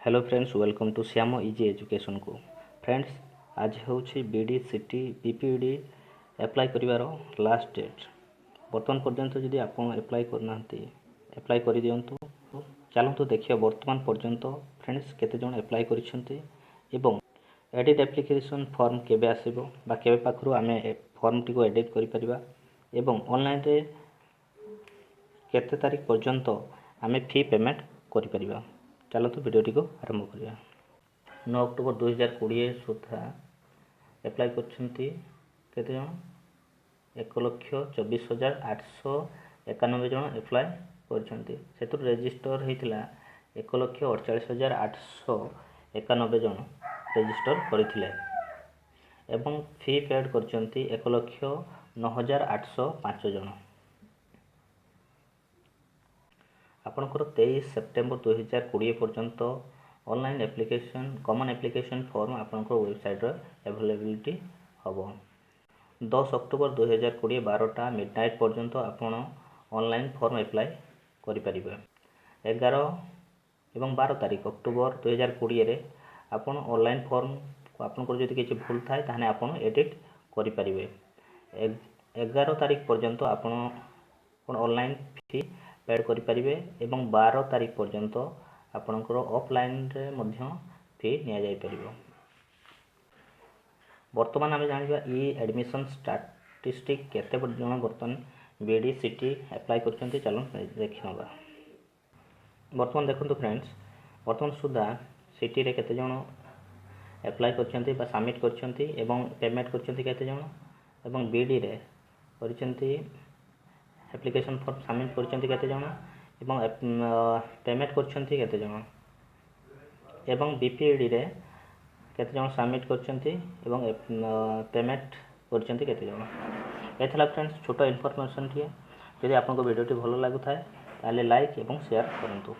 Hello friends, welcome to Shyam easy education को। Friends, आज हूँ बीडी सीटी बीपीडी एप्लाई करिवार लास्ट डेट। बर्तमान पर्यंत जदि आप एप्लाई करना एप्लाई कर दिंतु। चलतु देखिए बर्तमान पर्यंत फ्रेंड्स केते जण एप्लाई करिसेंती एवं एडिट एप्लिकेशन फॉर्म केबे आसीबो बा केबे पाखरु आमे फॉर्म टी को एडिट करि परिबा एवं ऑनलाइन रे केते तारीख पर्यंत आमे फी पेमेंट करि परिबा। चलतु वीडियोटी को आरंभ करिया। 9 अक्टोबर 2020 सुधा एप्लाई करछंती केते जण 1,24,891 जण एप्लाई करछंती। सेतु रजिस्टर हेतिला 1,48,891 जण रजिस्टर करथिले एवं फी पेड करछंती 1,09,805 जण। आपणकर 23 सेप्टेम्बर 2020 पर्यंत online application common application form आपणकर वेबसाइट अवेलेबिलिटी हम। 10 अक्टोबर 2020 12टा मिडनाइट पर्यंत आपण ऑनलाइन फॉर्म एप्लाई करें। 11 एवं 12 तारीख अक्टोबर 2020 रे आपण ऑनलाइन फॉर्म आपणकर जदि किसी भूल थाए ताने आपण एडिट करें। 11 तारीख पर्यंत आपण ऑनलाइन फी पेड करें एवं 12 तारीख पर्यंत आपणकर ऑफलाइन रे मध्य फी निया जाय परिबो। वर्तमान आम जाना ई एडमिशन स्टाटिस्टिक केते जण बर्तमान बीडी सीटी एप्लाई करछंती। चलो देखिबा। वर्तमान देखंतु फ्रेंड्स, वर्तमान सुधा सीटी रे केते जण एप्लाई करछंती बा सबमिट करछंती एवं पेमेंट करछंती केते जण एवं बीडी रे करछंती एप्लिकेशन फॉर्म सबमिट करछंती केते जण एवं पेमेंट करछंती केते जण एवं बीपीडी रे केते जण सबमिट करछंती एवं पेमेंट करछंती केते जण। एथला फ्रेंड्स छोटा इन्फॉर्मेशन टिए। यदि आपनको वीडियोटी भलो लागु थाए ताले लाइक एवं शेयर करंतु।